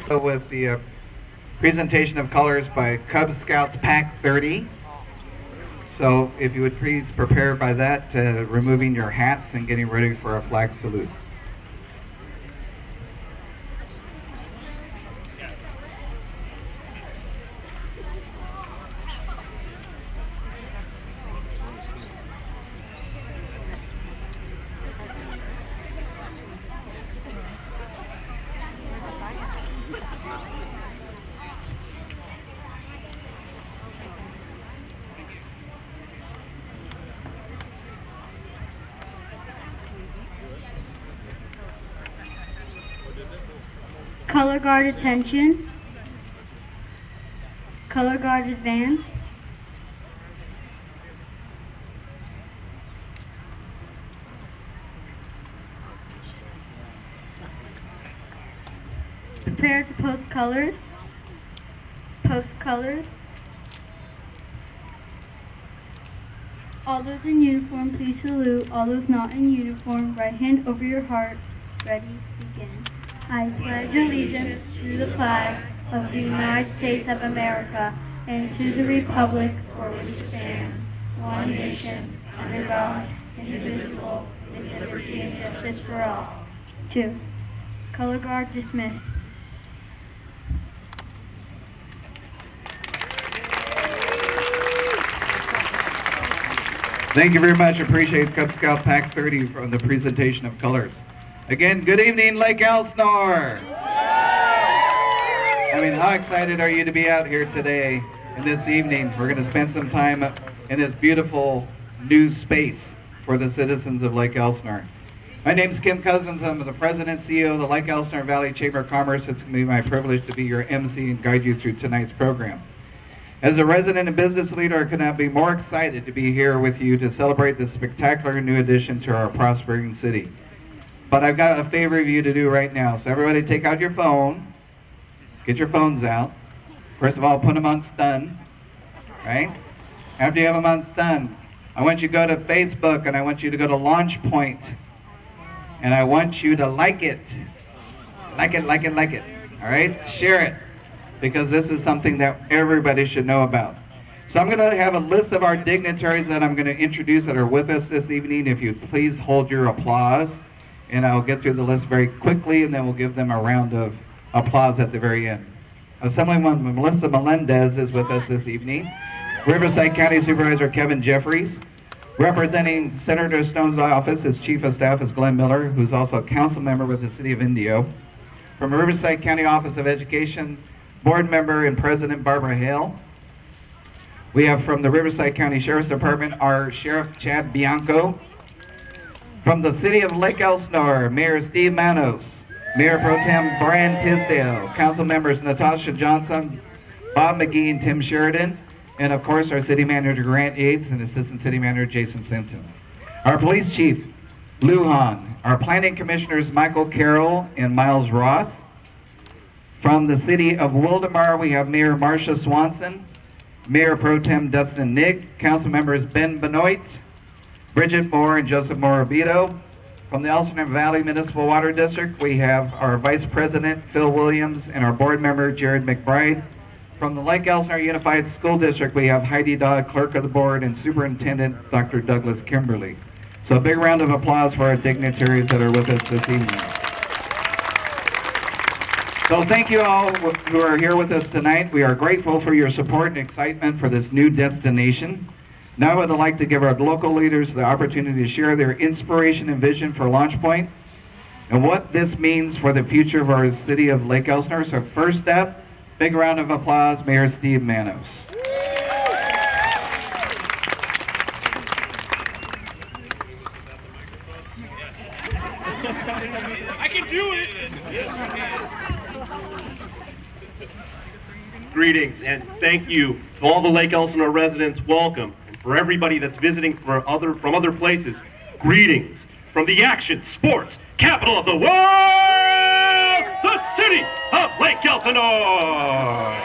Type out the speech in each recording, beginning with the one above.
with the presentation of colors by Cub Scouts Pack 30. So if you would please prepare by that, removing your hats and getting ready for a flag salute. Color guard attention. Color guard advance. Prepare to post colors. Post colors. All those in uniform, please salute. All those not in uniform, right hand over your heart. Ready, begin. I pledge allegiance to the flag of the United States of America and to the republic for which it stands, one nation, under God, indivisible, with liberty and justice for all. 2. Color guard dismissed. Thank you very much. Appreciate Cub Scout Pack 30 from the presentation of colors. Again, good evening, Lake Elsinore. I mean, how excited are you to be out here today and this evening? We're going to spend some time in this beautiful new space for the citizens of Lake Elsinore. My name is Kim Cousins. I'm the President and CEO of the Lake Elsinore Valley Chamber of Commerce. It's going to be my privilege to be your MC and guide you through tonight's program. As a resident and business leader, I could not be more excited to be here with you to celebrate this spectacular new addition to our prospering city. But I've got a favor of you to do right now. So everybody take out your phone. Get your phones out. First of all, put them on stun. Right? After you have them on stun, I want you to go to Facebook and I want you to go to Launch Point. And I want you to like it. Like it, like it, like it. All right? Share it. Because this is something that everybody should know about. So I'm going to have a list of our dignitaries that I'm going to introduce that are with us this evening. If you'd please hold your applause. And I'll get through the list very quickly, and then we'll give them a round of applause at the very end. Assemblywoman Melissa Melendez is with us this evening. Riverside County Supervisor Kevin Jeffries. Representing Senator Stone's office, his Chief of Staff is Glenn Miller, who's also a council member with the City of Indio. From Riverside County Office of Education, Board Member and President Barbara Hale. We have from the Riverside County Sheriff's Department, our Sheriff Chad Bianco. From the City of Lake Elsinore, Mayor Steve Manos, Mayor Pro Tem Brian Tisdale, Council Members Natasha Johnson, Bob McGee, and Tim Sheridan, and of course our City Manager Grant Yates and Assistant City Manager Jason Simpson. Our Police Chief, Lou Hahn. Our Planning Commissioners, Michael Carroll and Miles Roth. From the City of Wildemar, we have Mayor Marcia Swanson, Mayor Pro Tem Dustin Nick, Council Members Ben Benoit, Bridget Moore and Joseph Morabito. From the Elsinore Valley Municipal Water District, we have our Vice President, Phil Williams, and our Board Member, Jared McBride. From the Lake Elsinore Unified School District, we have Heidi Dodd, Clerk of the Board, and Superintendent Dr. Douglas Kimberly. So a big round of applause for our dignitaries that are with us this evening. So thank you all who are here with us tonight. We are grateful for your support and excitement for this new destination. Now I would like to give our local leaders the opportunity to share their inspiration and vision for Launch Point and what this means for the future of our city of Lake Elsinore. So first step, big round of applause, Mayor Steve Manos. I can do it! Greetings and thank you to all the Lake Elsinore residents. Welcome. For everybody that's visiting from other places, greetings from the action sports capital of the world, the city of Lake Elsinore.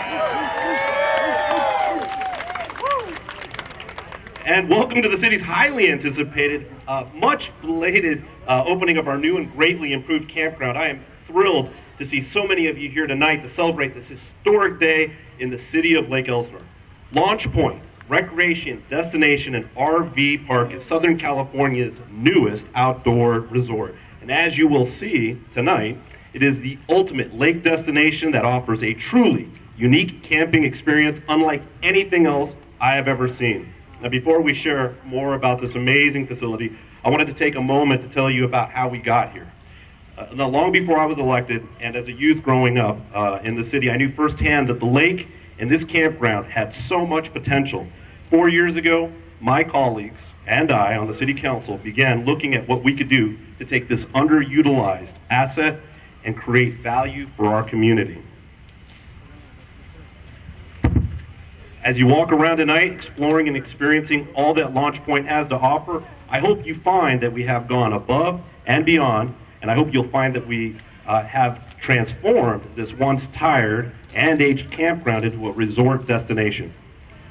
And welcome to the city's highly anticipated, much belated opening of our new and greatly improved campground. I am thrilled to see so many of you here tonight to celebrate this historic day in the city of Lake Elsinore. Launch Point, recreation, destination, and RV park is Southern California's newest outdoor resort. And as you will see tonight, it is the ultimate lake destination that offers a truly unique camping experience unlike anything else I have ever seen. Now, before we share more about this amazing facility, I wanted to take a moment to tell you about how we got here. Now, long before I was elected, and as a youth growing up in the city, I knew firsthand that the lake and this campground had so much potential. 4 years ago, my colleagues and I on the city council began looking at what we could do to take this underutilized asset and create value for our community. As you walk around tonight, exploring and experiencing all that Launch Point has to offer, I hope you find that we have gone above and beyond, and I hope you'll find that we have transformed this once tired and aged campground into a resort destination.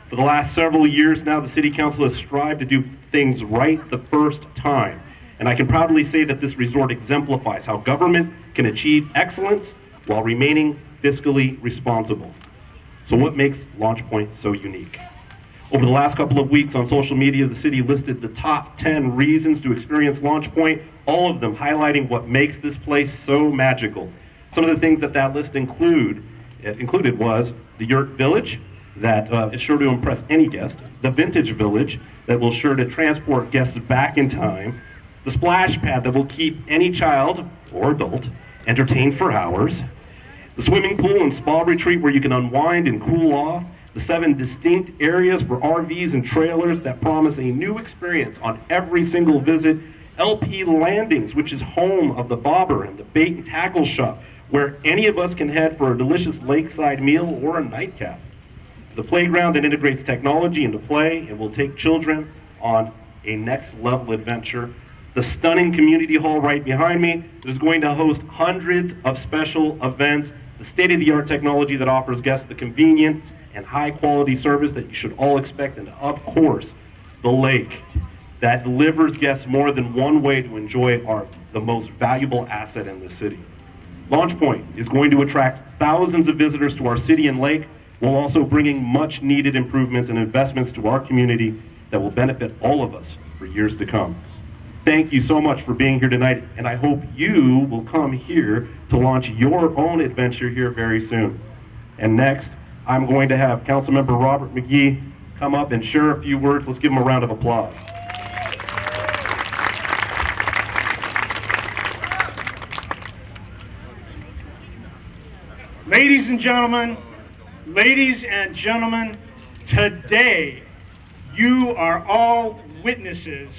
For the last several years now, the City Council has strived to do things right the first time, and I can proudly say that this resort exemplifies how government can achieve excellence while remaining fiscally responsible. So what makes Launch Point so unique? Over the last couple of weeks on social media, the city listed the top 10 reasons to experience Launch Point, all of them highlighting what makes this place so magical. Some of the things that list included was the Yurt Village, that is sure to impress any guest, the Vintage Village, that will sure to transport guests back in time, the splash pad that will keep any child or adult entertained for hours, the swimming pool and spa retreat where you can unwind and cool off, the 7 distinct areas for RVs and trailers that promise a new experience on every single visit, LP Landings, which is home of the Bobber and the Bait and Tackle Shop, where any of us can head for a delicious lakeside meal or a nightcap. The playground that integrates technology into play and will take children on a next level adventure. The stunning community hall right behind me is going to host hundreds of special events, the state-of-the-art technology that offers guests the convenience and high-quality service that you should all expect, and of course, the lake that delivers guests more than one way to enjoy the most valuable asset in the city. Launch Point is going to attract thousands of visitors to our city and lake, while also bringing much-needed improvements and investments to our community that will benefit all of us for years to come. Thank you so much for being here tonight, and I hope you will come here to launch your own adventure here very soon. And next, I'm going to have Councilmember Robert McGee come up and share a few words. Let's give him a round of applause. Ladies and gentlemen, today you are all witnesses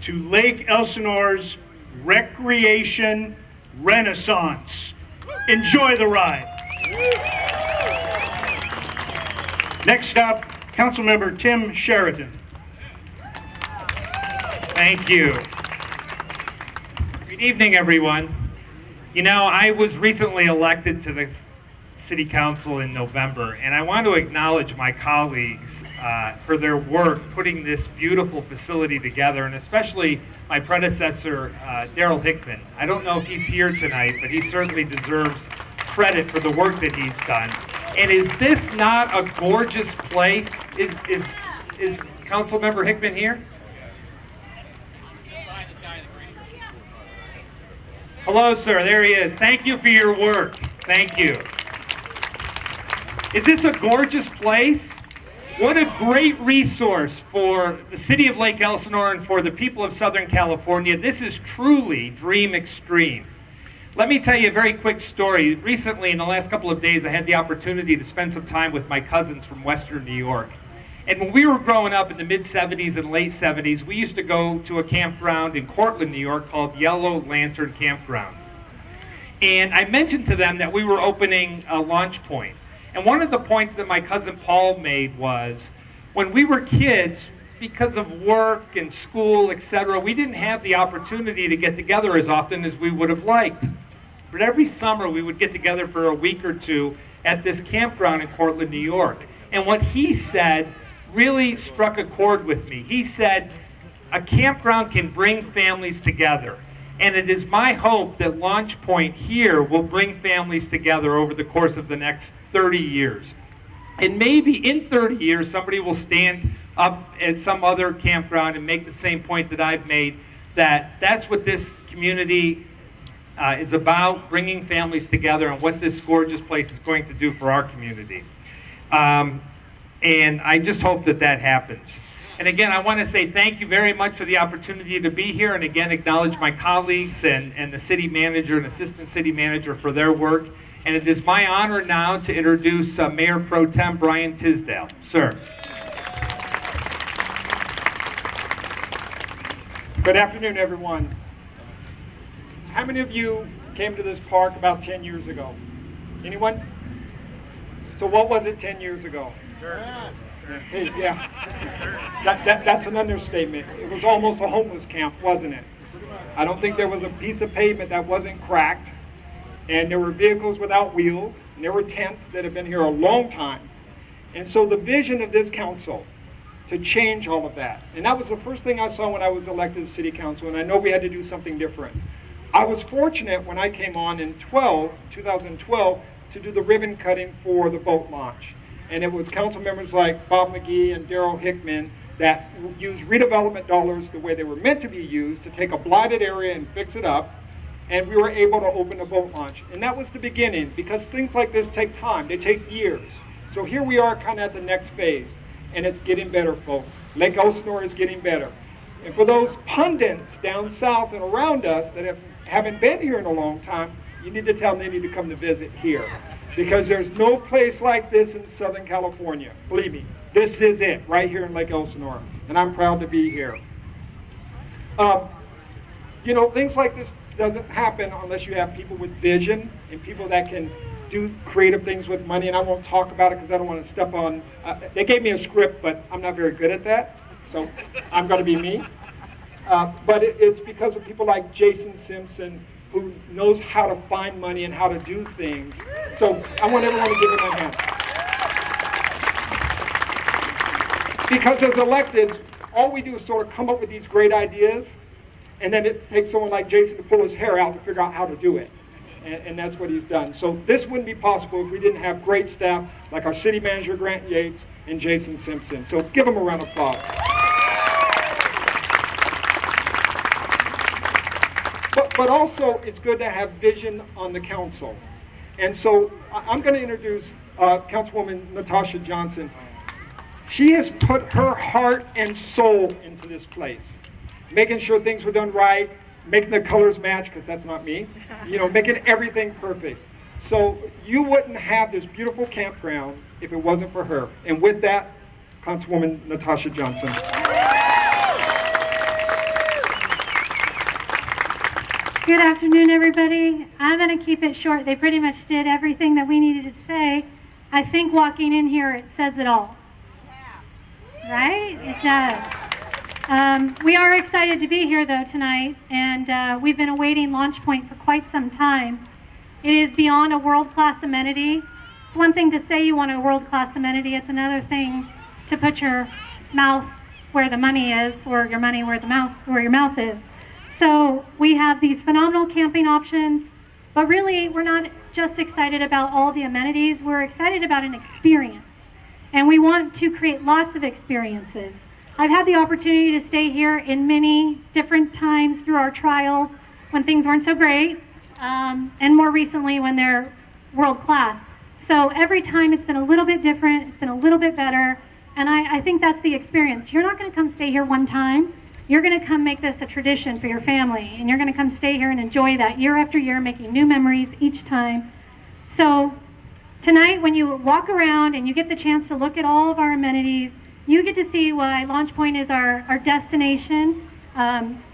to Lake Elsinore's recreation renaissance. Enjoy the ride. Next up, Councilmember Tim Sheraton. Thank you. Good evening, everyone. You know, I was recently elected to the City Council in November, and I want to acknowledge my colleagues for their work putting this beautiful facility together, and especially my predecessor, Darrell Hickman. I don't know if he's here tonight, but he certainly deserves credit for the work that he's done. And is this not a gorgeous place? Is Councilmember Hickman here? Hello, sir. There he is. Thank you for your work. Thank you. Is this a gorgeous place? What a great resource for the city of Lake Elsinore and for the people of Southern California. This is truly Dream Extreme. Let me tell you a very quick story. Recently, in the last couple of days, I had the opportunity to spend some time with my cousins from Western New York. And when we were growing up in the mid-'70s and late '70s, we used to go to a campground in Cortland, New York called Yellow Lantern Campground. And I mentioned to them that we were opening a Launch Point. And one of the points that my cousin Paul made was, when we were kids, because of work and school, etc., we didn't have the opportunity to get together as often as we would have liked. But every summer we would get together for a week or two at this campground in Cortland, New York. And what he said really struck a chord with me. He said, a campground can bring families together. And it is my hope that Launch Point here will bring families together over the course of the next 30 years. And maybe in 30 years, somebody will stand up at some other campground and make the same point that I've made, that that's what this community is about, bringing families together, and what this gorgeous place is going to do for our community. And I just hope that that happens. And again, I want to say thank you very much for the opportunity to be here, and again, acknowledge my colleagues and the city manager and assistant city manager for their work. And it is my honor now to introduce Mayor Pro Tem Brian Tisdale. Sir. Good afternoon, everyone. How many of you came to this park about 10 years ago? Anyone? So what was it 10 years ago? Hey, yeah. That's an understatement. It was almost a homeless camp, wasn't it? I don't think there was a piece of pavement that wasn't cracked, and there were vehicles without wheels, and there were tents that have been here a long time. And so the vision of this council to change all of that, and that was the first thing I saw when I was elected to city council, and I know we had to do something different. I was fortunate when I came on in 2012 to do the ribbon cutting for the boat launch. And it was council members like Bob McGee and Darrell Hickman that used redevelopment dollars the way they were meant to be used to take a blighted area and fix it up. And we were able to open the boat launch. And that was the beginning, because things like this take time. They take years. So here we are kind of at the next phase. And it's getting better, folks. Lake Elsinore is getting better. And for those pundits down south and around us that haven't been here in a long time, you need to tell them they need to come to visit here. Because there's no place like this in Southern California. Believe me, this is it, right here in Lake Elsinore. And I'm proud to be here. You know, things like this doesn't happen unless you have people with vision and people that can do creative things with money. And I won't talk about it because I don't want to step on. They gave me a script, but I'm not very good at that. So I'm going to be me. But it's because of people like Jason Simpson, who knows how to find money and how to do things. So I want everyone to give him a hand. Because as electeds, all we do is sort of come up with these great ideas, and then it takes someone like Jason to pull his hair out to figure out how to do it. And that's what he's done. So this wouldn't be possible if we didn't have great staff like our city manager, Grant Yates, and Jason Simpson. So give them a round of applause. But also, it's good to have vision on the council. And so I'm going to introduce Councilwoman Natasha Johnson. She has put her heart and soul into this place, making sure things were done right, making the colors match, because that's not me, you know, making everything perfect. So you wouldn't have this beautiful campground if it wasn't for her. And with that, Councilwoman Natasha Johnson. Good afternoon, everybody. I'm going to keep it short. They pretty much did everything that we needed to say. I think walking in here, it says it all. Right? It does. We are excited to be here, though, tonight, and we've been awaiting Launch Point for quite some time. It is beyond a world-class amenity. It's one thing to say you want a world-class amenity. It's another thing to put your mouth where the money is, or your money where your mouth is. So we have these phenomenal camping options, but really we're not just excited about all the amenities, we're excited about an experience. And we want to create lots of experiences. I've had the opportunity to stay here in many different times through our trials when things weren't so great, and more recently when they're world class. So every time it's been a little bit different, it's been a little bit better, and I think that's the experience. You're not going to come stay here one time. You're going to come make this a tradition for your family, and you're going to come stay here and enjoy that year after year, making new memories each time. So tonight, when you walk around and you get the chance to look at all of our amenities, you get to see why Launch Point is our destination.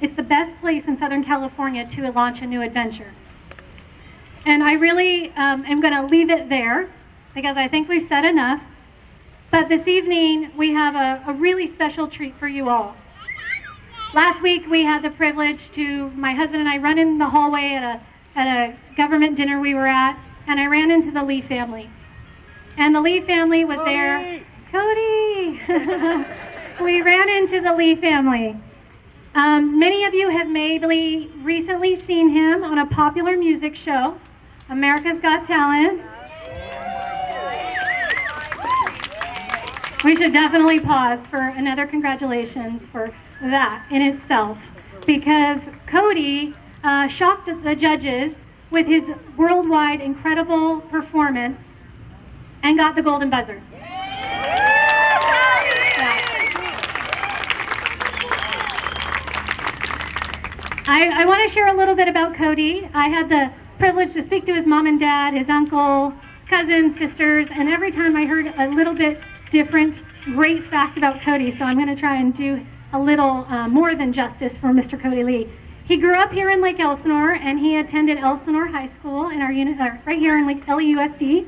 It's the best place in Southern California to launch a new adventure. And I really am going to leave it there, because I think we've said enough. But this evening, we have a really special treat for you all. Last week, we had the privilege to, my husband and I, run in the hallway at a government dinner we were at, and I ran into the Lee family. And the Lee family was there. Cody! We ran into the Lee family. Many of you have maybe recently seen him on a popular music show, America's Got Talent. We should definitely pause for another congratulations for that in itself, because Cody shocked the judges with his worldwide incredible performance and got the golden buzzer. I want to share a little bit about Cody. I had the privilege to speak to his mom and dad, his uncle, cousins, sisters, and every time I heard a little bit different, great fact about Cody, so I'm going to try and do a little more than justice for Mr. Cody Lee. He grew up here in Lake Elsinore, and he attended Elsinore High School in our unit, right here in Lake LUSD.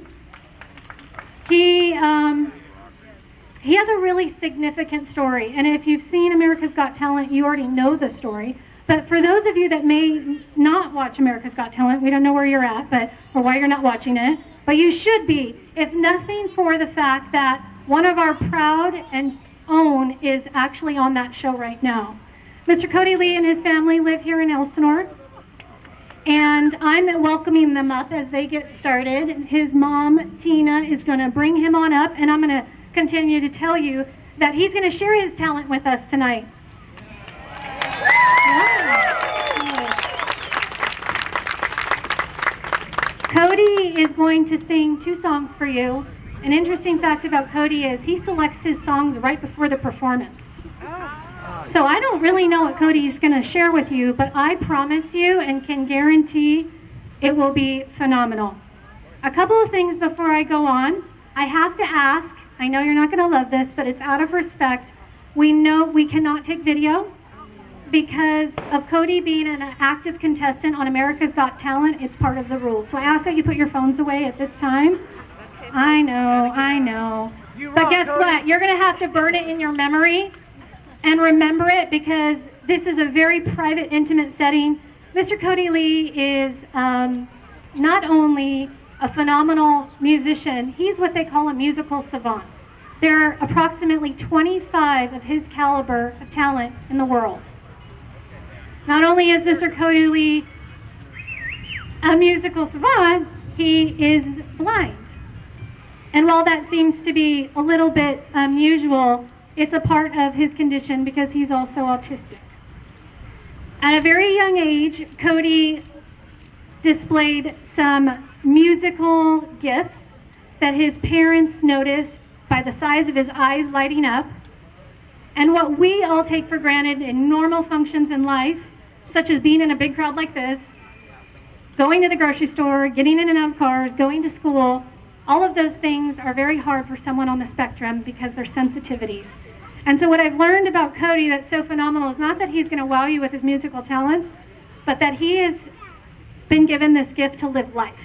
He has a really significant story, and if you've seen America's Got Talent, you already know the story. But for those of you that may not watch America's Got Talent, we don't know where you're at, or why you're not watching it, but you should be, if nothing for the fact that one of our proud and own is actually on that show right now. Mr. Cody Lee and his family live here in Elsinore, and I'm welcoming them up as they get started. His mom, Tina, is going to bring him on up, and I'm going to continue to tell you that he's going to share his talent with us tonight. Cody is going to sing 2 songs for you. An interesting fact about Cody is he selects his songs right before the performance. So I don't really know what Cody is going to share with you, but I promise you and can guarantee it will be phenomenal. A couple of things before I go on. I have to ask, I know you're not going to love this, but it's out of respect. We know we cannot take video because of Cody being an active contestant on America's Got Talent. It's part of the rules. So I ask that you put your phones away at this time. I know. But guess what? You're going to have to burn it in your memory and remember it, because this is a very private, intimate setting. Mr. Cody Lee is not only a phenomenal musician, he's what they call a musical savant. There are approximately 25 of his caliber of talent in the world. Not only is Mr. Cody Lee a musical savant, he is blind. And while that seems to be a little bit unusual, it's a part of his condition because he's also autistic. At a very young age, Cody displayed some musical gifts that his parents noticed by the size of his eyes lighting up. And what we all take for granted in normal functions in life, such as being in a big crowd like this, going to the grocery store, getting in and out of cars, going to school, all of those things are very hard for someone on the spectrum because they're sensitivities. And so what I've learned about Cody that's so phenomenal is not that he's going to wow you with his musical talents, but that he has been given this gift to live life.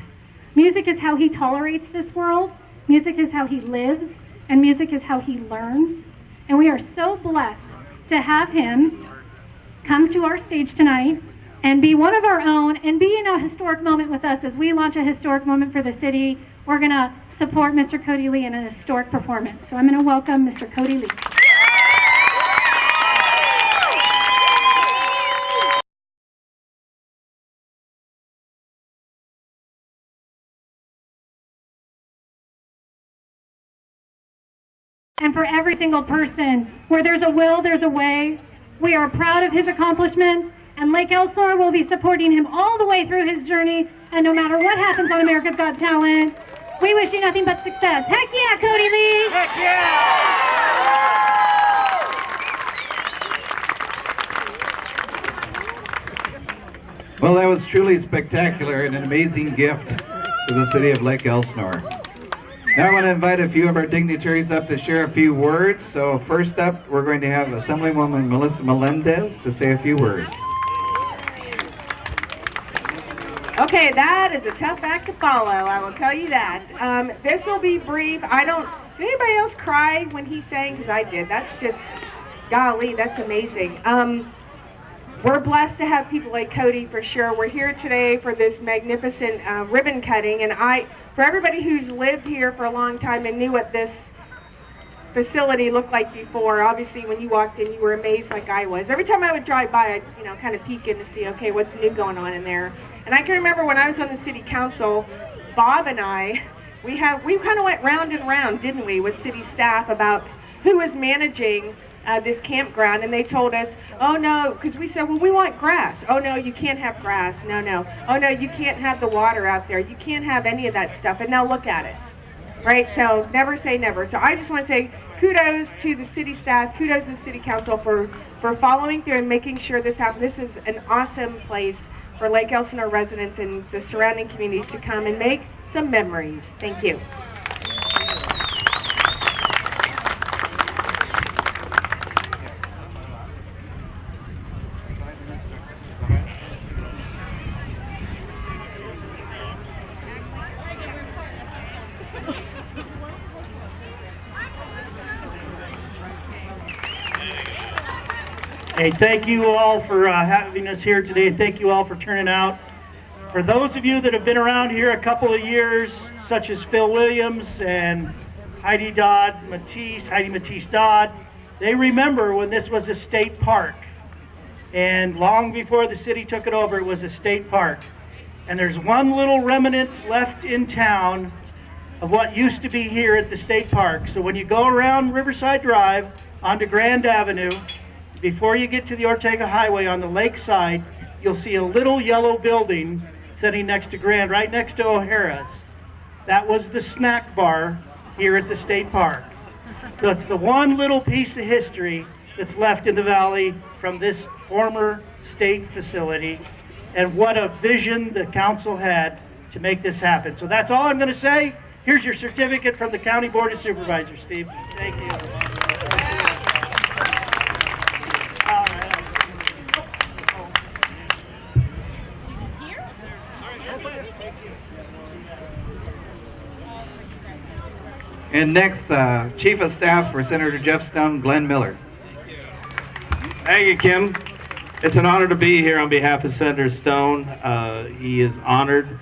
Music is how he tolerates this world, music is how he lives, and music is how he learns. And we are so blessed to have him come to our stage tonight and be one of our own and be in a historic moment with us as we launch a historic moment for the city. We're going to support Mr. Cody Lee in a historic performance. So I'm going to welcome Mr. Cody Lee. And for every single person, where there's a will, there's a way. We are proud of his accomplishments, and Lake Elsinore will be supporting him all the way through his journey, and no matter what happens on America's Got Talent, we wish you nothing but success. Heck yeah, Cody Lee! Heck yeah! Well, that was truly spectacular and an amazing gift to the city of Lake Elsinore. Now I want to invite a few of our dignitaries up to share a few words. So first up, we're going to have Assemblywoman Melissa Melendez to say a few words. Okay, that is a tough act to follow, I will tell you that. This will be brief. Did anybody else cry when he sang? Because I did. That's just, golly, that's amazing. We're blessed to have people like Cody for sure. We're here today for this magnificent ribbon cutting, and for everybody who's lived here for a long time and knew what this facility looked like before. Obviously, when you walked in, you were amazed like I was. Every time I would drive by, I'd, kind of peek in to see, okay, what's new going on in there. And I can remember when I was on the city council, Bob and I, we kind of went round and round, didn't we, with city staff about who was managing this campground, and they told us, oh no, because we said, well, we want grass. Oh no, you can't have grass. No, no. Oh no, you can't have the water out there. You can't have any of that stuff. And now look at it. Right? So never say never. So I just want to say kudos to the city staff, kudos to the city council for following through and making sure this happens. This is an awesome place for Lake Elsinore residents and the surrounding communities to come and make some memories. Thank you. Hey, thank you all for having us here today. Thank you all for turning out. For those of you that have been around here a couple of years, such as Phil Williams and Heidi Matisse Dodd, they remember when this was a state park. And long before the city took it over, it was a state park. And there's one little remnant left in town of what used to be here at the state park. So when you go around Riverside Drive onto Grand Avenue, before you get to the Ortega Highway on the lake side, you'll see a little yellow building sitting next to Grand, right next to O'Hara's. That was the snack bar here at the state park. So it's the one little piece of history that's left in the valley from this former state facility, and what a vision the council had to make this happen. So that's all I'm going to say. Here's your certificate from the County Board of Supervisors, Steve. Thank you. And next, Chief of Staff for Senator Jeff Stone, Glenn Miller. Thank you, Kim. It's an honor to be here on behalf of Senator Stone. He is honored.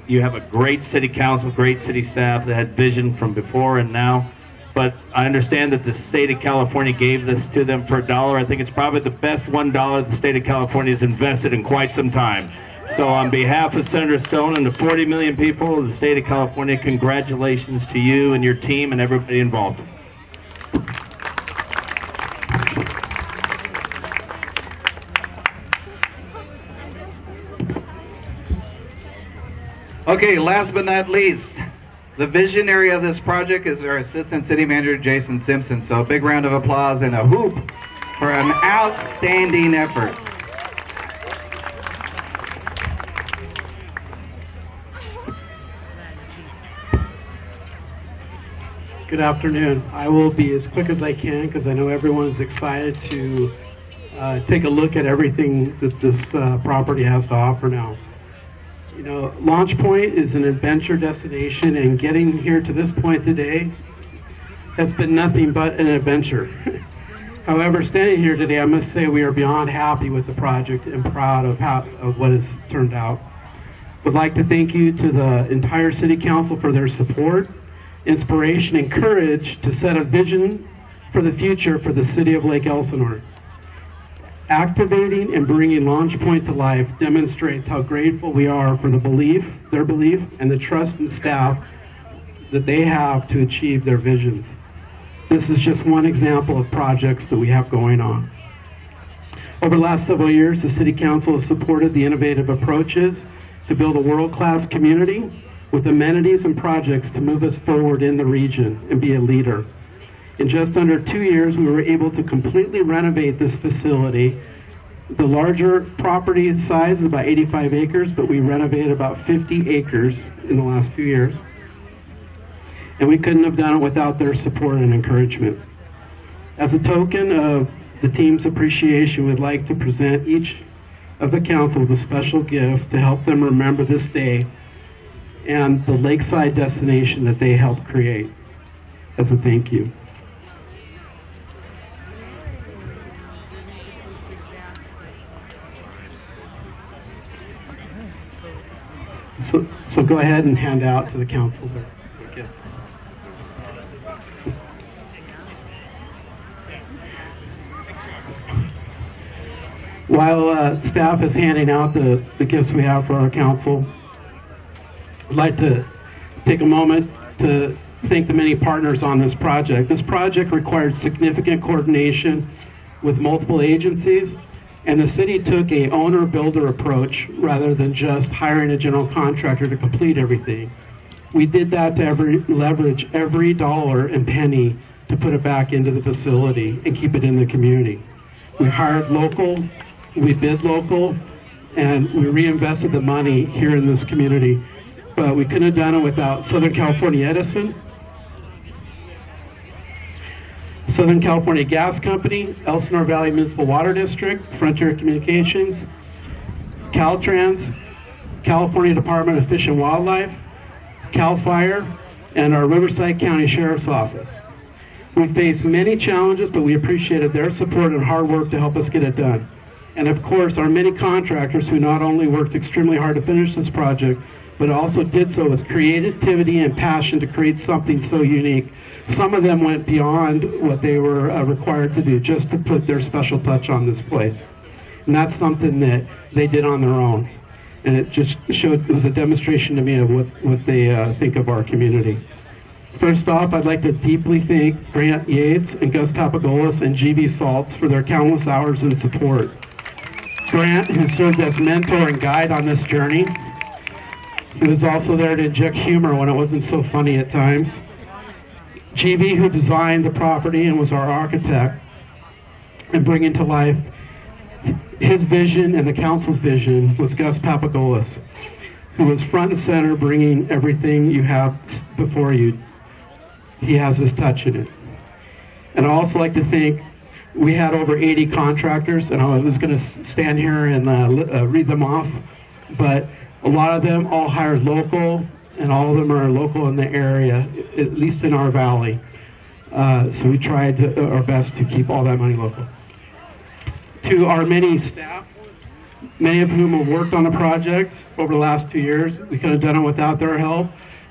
You have a great city council, great city staff that had vision from before and now. But I understand that the state of California gave this to them for $1. I think it's probably the best $1 the state of California has invested in quite some time. So on behalf of Senator Stone and the 40 million people of the state of California, congratulations to you and your team and everybody involved. Okay, last but not least, the visionary of this project is our Assistant City Manager, Jason Simpson. So a big round of applause and a whoop for an outstanding effort. Good afternoon. I will be as quick as I can because I know everyone is excited to take a look at everything that this property has to offer now. You know, Launch Point is an adventure destination, and getting here to this point today has been nothing but an adventure. However, standing here today, I must say we are beyond happy with the project and proud of what has turned out. Would like to thank you to the entire City Council for their support, inspiration, and courage to set a vision for the future for the city of Lake Elsinore. Activating and bringing Launch Point to life demonstrates how grateful we are for their belief, and the trust in staff that they have to achieve their visions. This is just one example of projects that we have going on. Over the last several years, the City Council has supported the innovative approaches to build a world-class community with amenities and projects to move us forward in the region and be a leader. In just under 2 years, we were able to completely renovate this facility. The larger property size is about 85 acres, but we renovated about 50 acres in the last few years. And we couldn't have done it without their support and encouragement. As a token of the team's appreciation, we'd like to present each of the council with a special gift to help them remember this day and the lakeside destination that they helped create as a thank you. So go ahead and hand out to the council there. While staff is handing out the gifts we have for our council, I'd like to take a moment to thank the many partners on this project. This project required significant coordination with multiple agencies, and the city took a owner-builder approach rather than just hiring a general contractor to complete everything. We did that to leverage every dollar and penny to put it back into the facility and keep it in the community. We hired local, we bid local, and we reinvested the money here in this community. But we couldn't have done it without Southern California Edison, Southern California Gas Company, Elsinore Valley Municipal Water District, Frontier Communications, Caltrans, California Department of Fish and Wildlife, CAL FIRE, and our Riverside County Sheriff's Office. We faced many challenges, but we appreciated their support and hard work to help us get it done. And of course, our many contractors who not only worked extremely hard to finish this project, but also did so with creativity and passion to create something so unique. Some of them went beyond what they were required to do just to put their special touch on this place. And that's something that they did on their own. And it just showed, it was a demonstration to me of what they think of our community. First off, I'd like to deeply thank Grant Yates and Gus Papagolis and GB Salts for their countless hours and support. Grant, who served as mentor and guide on this journey, he was also there to inject humor when it wasn't so funny at times. GB, who designed the property and was our architect, and bringing to life his vision and the council's vision was Gus Papagolis, who was front and center bringing everything you have before you. He has his touch in it. And I'd also like to thank, we had over 80 contractors, and I was going to stand here and read them off, but a lot of them all hired local, and all of them are local in the area, at least in our valley. So we tried our best to keep all that money local. To our many staff, many of whom have worked on the project over the last 2 years, we could have done it without their help,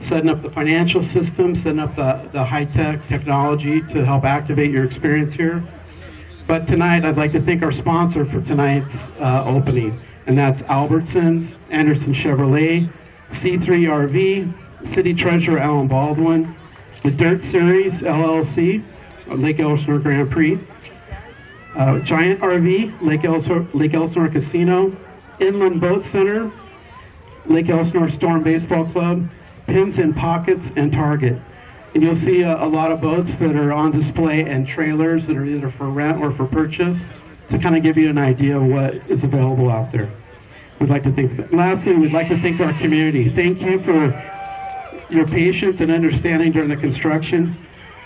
setting up the financial system, setting up the high-tech technology to help activate your experience here. But tonight, I'd like to thank our sponsor for tonight's opening, and that's Albertsons, Anderson Chevrolet, C3 RV, City Treasurer Alan Baldwin, the Dirt Series LLC, Lake Elsinore Grand Prix, Giant RV, Lake Elsinore Casino, Inland Boat Center, Lake Elsinore Storm Baseball Club, Pins and Pockets, and Target. And you'll see a lot of boats that are on display and trailers that are either for rent or for purchase to kind of give you an idea of what is available out there. We'd like to thank, lastly, we'd like to thank our community. Thank you for your patience and understanding during the construction.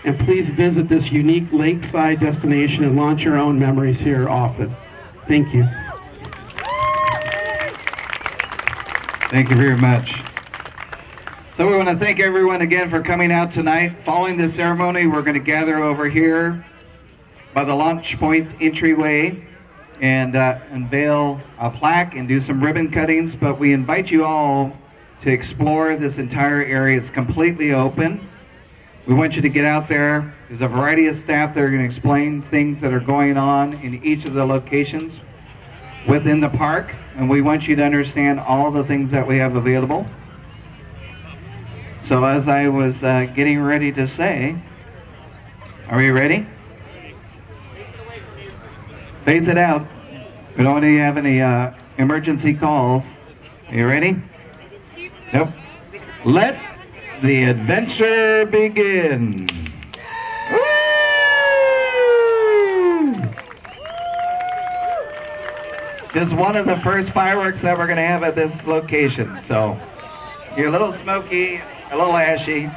And please visit this unique lakeside destination and launch your own memories here often. Thank you. Thank you very much. So we want to thank everyone again for coming out tonight. Following this ceremony, we're going to gather over here by the launch point entryway and unveil a plaque and do some ribbon cuttings. But we invite you all to explore this entire area. It's completely open. We want you to get out there. There's a variety of staff that are going to explain things that are going on in each of the locations within the park. And we want you to understand all the things that we have available. So as I was getting ready to say, are we ready? Phase it out. We don't want to have any emergency calls. Are you ready? Nope. Let the adventure begin. Woo! Just one of the first fireworks that we're going to have at this location. So you're a little smoky, a little ashy,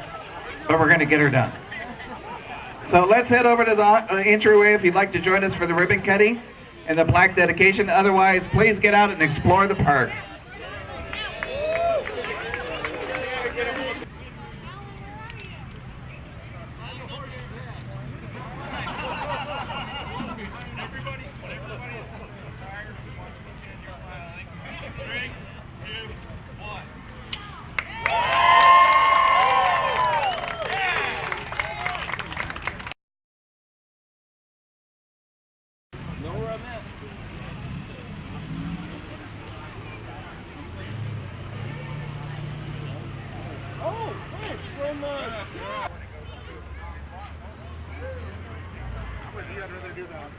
but we're going to get her done. So let's head over to the entryway if you'd like to join us for the ribbon cutting and the plaque dedication. Otherwise, please get out and explore the park. I'd rather do that.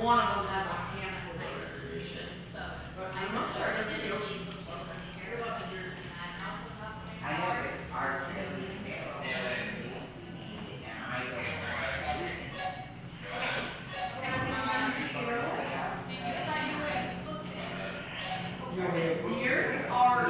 one of them has a handful of resolutions, so I started to release the slow learning here, and I also have some. I know it's hard to release there, and I don't Yours are